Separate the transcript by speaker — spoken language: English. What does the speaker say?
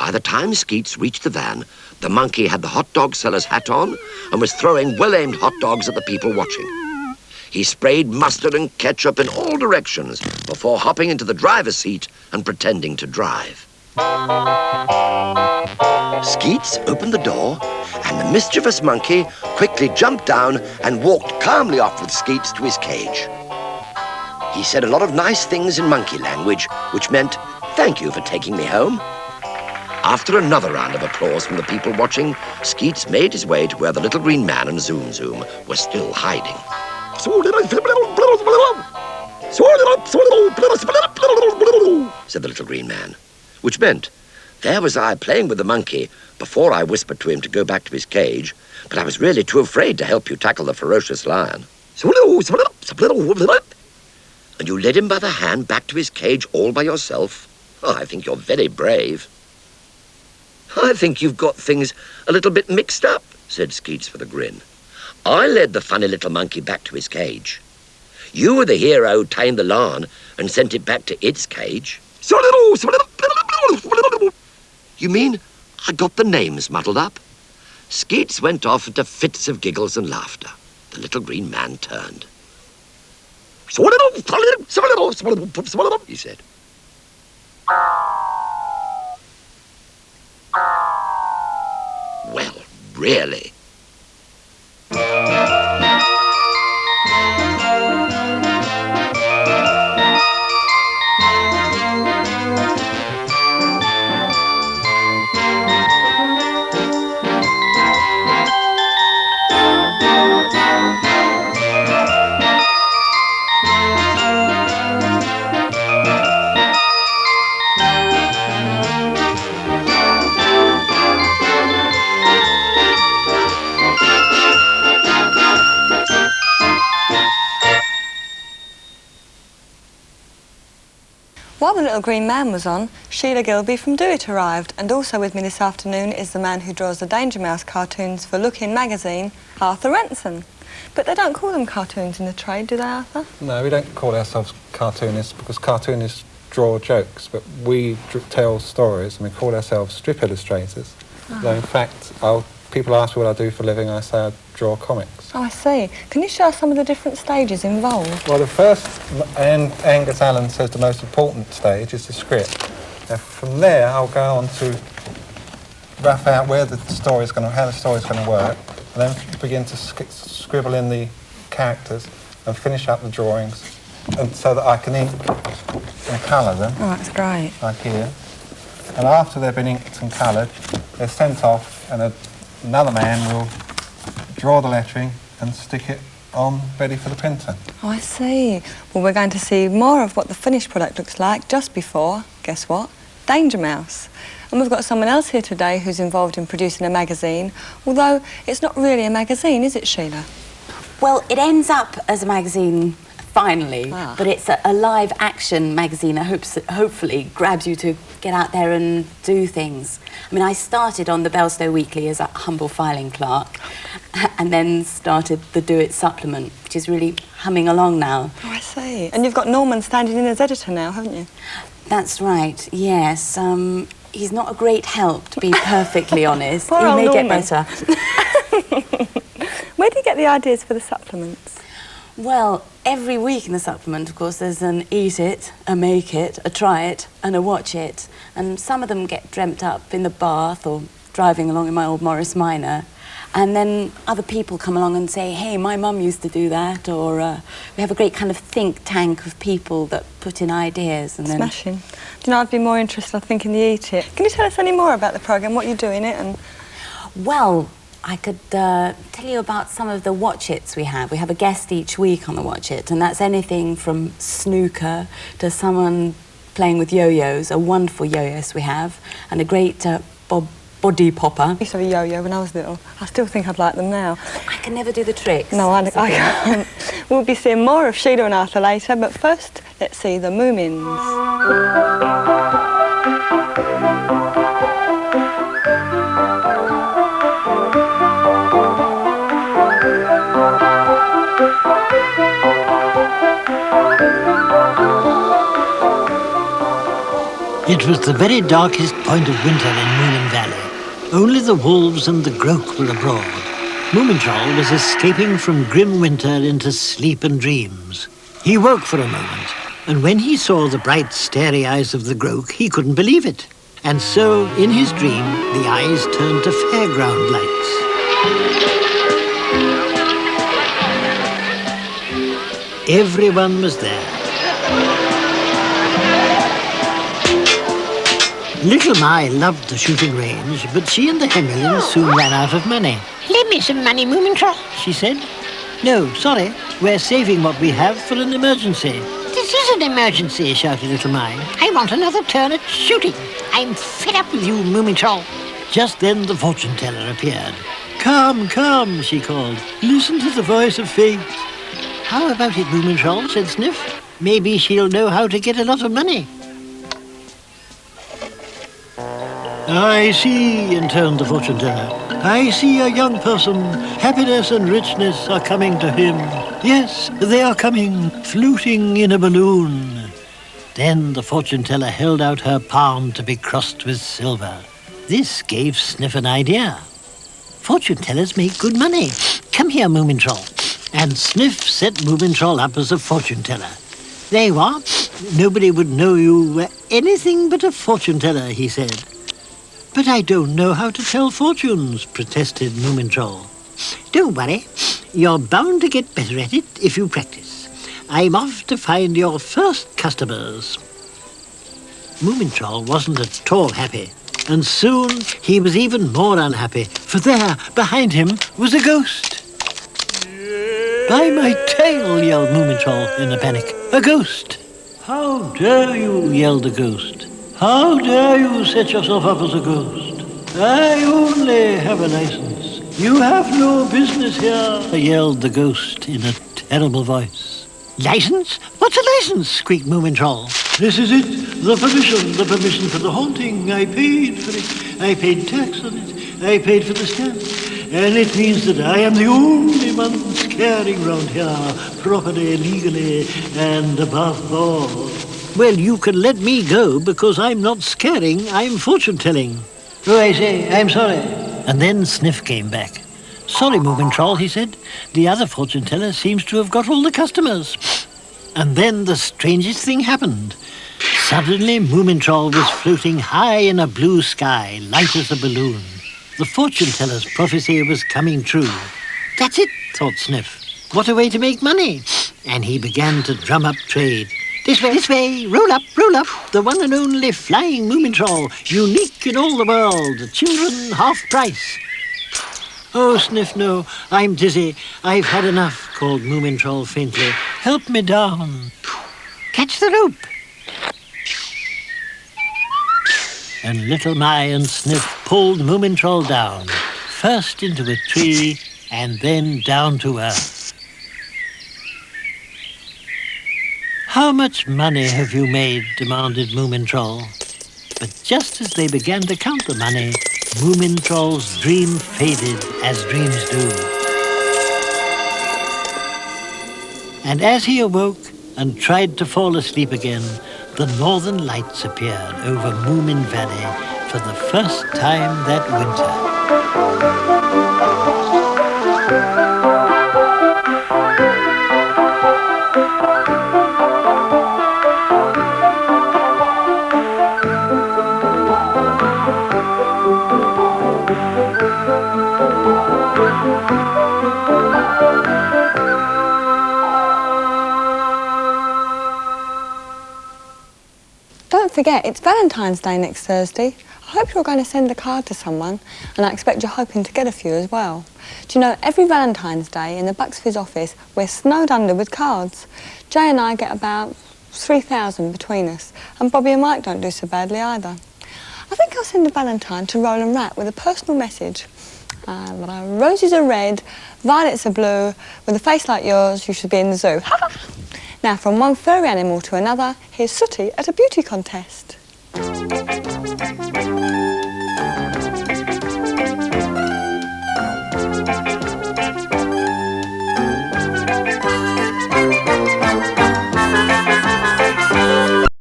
Speaker 1: By the time Skeets reached the van, the monkey had the hot dog seller's hat on and was throwing well-aimed hot dogs at the people watching. He sprayed mustard and ketchup in all directions before hopping into the driver's seat and pretending to drive. Skeets opened the door, and the mischievous monkey quickly jumped down and walked calmly off with Skeets to his cage. He said a lot of nice things in monkey language, which meant, "Thank you for taking me home." After another round of applause from the people watching, Skeets made his way to where the little green man and Zoom Zoom were still hiding. Said the little green man, which meant, there was I playing with the monkey before I whispered to him to go back to his cage, but I was really too afraid to help you tackle the ferocious lion. And you led him by the hand back to his cage all by yourself? Oh, I think you're very brave. I think you've got things a little bit mixed up, said Skeets with a grin. I led the funny little monkey back to his cage. You were the hero who tamed the lion and sent it back to its cage. You mean I got the names muddled up? Skeets went off into fits of giggles and laughter. The little green man turned. He said. Well, really?
Speaker 2: While the little green man was on, Sheila Gilby from Do It arrived, and also with me this afternoon is the man who draws the Danger Mouse cartoons for Look In magazine, Arthur Ranson. But they don't call them cartoons in the trade, do they, Arthur?
Speaker 3: No, we don't call ourselves cartoonists because cartoonists draw jokes, but we tell stories, and we call ourselves strip illustrators. Though in fact, people ask me what I do for a living, I say I draw comics.
Speaker 2: Oh, I see. Can you show us some of the different stages involved?
Speaker 3: Well, the first, and Angus Allen says the most important stage, is the script. Now, from there, I'll go on to rough out where the story's going to, how the story's going to work, and then begin to scribble in the characters and finish up the drawings, and so that I can ink and colour them.
Speaker 2: Oh, that's great.
Speaker 3: Like here. And after they've been inked and coloured, they're sent off, and another man will draw the lettering and stick it on, ready for the printer.
Speaker 2: Oh, I see. Well, we're going to see more of what the finished product looks like just before, guess what? Danger Mouse. And we've got someone else here today who's involved in producing a magazine, although it's not really a magazine, is it, Sheila?
Speaker 4: Well, it ends up as a magazine finally, but it's a live action magazine that hopefully grabs you to get out there and do things. I mean, I started on the Belstow Weekly as a humble filing clerk and then started the Do It supplement, which is really humming along now.
Speaker 2: Oh, I see. And you've got Norman standing in as editor now, haven't you?
Speaker 4: That's right, yes. He's not a great help, to be perfectly honest.
Speaker 2: Poor
Speaker 4: he
Speaker 2: old
Speaker 4: may
Speaker 2: Norman.
Speaker 4: get better.
Speaker 2: Where do you get the ideas for the supplements?
Speaker 4: Well, every week in the supplement, of course, there's an eat it, a make it, a try it, and a watch it. And some of them get dreamt up in the bath or driving along in my old Morris Minor. And then other people come along and say, hey, my mum used to do that, or we have a great kind of think tank of people that put in ideas. And then...
Speaker 2: Smashing. Do you know, I'd be more interested, I think, in the Eat It. Can you tell us any more about the programme, what you do in it? And
Speaker 4: well, I could tell you about some of the watch its we have. We have a guest each week on the watch it, and that's anything from snooker to someone playing with yo-yos, a wonderful yo-yos we have, and a great body popper.
Speaker 2: I used to have a yo-yo when I was little. I still think I'd like them now.
Speaker 4: I can never do the tricks.
Speaker 2: No, I can't. We'll be seeing more of Sheila and Arthur later, but first, let's see the Moomins.
Speaker 5: It was the very darkest point of winter in Moomin Valley. Only the wolves and the groak were abroad. Moomintroll was escaping from grim winter into sleep and dreams. He woke for a moment, and when he saw the bright, starey eyes of the groak, he couldn't believe it. And so, in his dream, the eyes turned to fairground lights. Everyone was there. Little Mai loved the shooting range, but she and the Hemelians soon ran out of money.
Speaker 6: Lend me some money, Moomintroll.
Speaker 5: She said, "No, sorry, we're saving what we have for an emergency."
Speaker 6: This is an emergency,
Speaker 5: shouted Little Mai.
Speaker 6: I want another turn at shooting. I'm fed up with you, Moomintroll.
Speaker 5: Just then the fortune teller appeared. "Come, come," she called. "Listen to the voice of fate." "How about it, Moomintroll?" said Sniff. "Maybe she'll know how to get a lot of money." "I see," intoned the fortune teller. "I see a young person. Happiness and richness are coming to him. Yes, they are coming, floating in a balloon." Then the fortune teller held out her palm to be crossed with silver. This gave Sniff an idea. Fortune tellers make good money. Come here, Moomintroll. And Sniff set Moomintroll up as a fortune teller. "There you are. Nobody would know you were anything but a fortune teller," he said. "But I don't know how to tell fortunes," protested Moomintroll. "Don't worry. You're bound to get better at it if you practice. I'm off to find your first customers." Moomintroll wasn't at all happy, and soon he was even more unhappy, for there, behind him, was a ghost. "By my tail," yelled Moomintroll in a panic. "A ghost!" "How dare you," yelled the ghost. "How dare you set yourself up as a ghost? I only have a license. You have no business here," yelled the ghost in a terrible voice. "License? What's a license?" squeaked Moomintroll. "This is it, the permission for the haunting. I paid for it. I paid tax on it. I paid for the stamp. And it means that I am the only one scaring round here, properly, legally, and above all." "Well, you can let me go because I'm not scaring, I'm fortune-telling." "Oh, I say, I'm sorry." And then Sniff came back. "Sorry, Moomintroll," he said. "The other fortune-teller seems to have got all the customers." And then the strangest thing happened. Suddenly, Moomintroll was floating high in a blue sky, light as a balloon. The fortune-teller's prophecy was coming true. "That's it," thought Sniff. "What a way to make money." And he began to drum up trade. This way, roll up, the one and only flying Moomintroll, unique in all the world, children half price." "Oh, Sniff, no, I'm dizzy. I've had enough," called Moomintroll faintly. "Help me down." "Catch the rope." And Little Mai and Sniff pulled Moomintroll down, first into a tree and then down to earth. "How much money have you made?" demanded Moomintroll. But just as they began to count the money, Moomintroll's dream faded as dreams do. And as he awoke and tried to fall asleep again, the northern lights appeared over Moomin Valley for the first time that winter.
Speaker 2: Don't forget, it's Valentine's Day next Thursday. I hope you're going to send a card to someone, and I expect you're hoping to get a few as well. Do you know, every Valentine's Day in the Bucks Fizz office, we're snowed under with cards. Jay and I get about 3,000 between us, and Bobby and Mike don't do so badly either. I think I'll send a Valentine to Roland Rat with a personal message. Roses are red, violets are blue, with a face like yours, you should be in the zoo. Now, from one furry animal to another, here's Sooty at a beauty contest.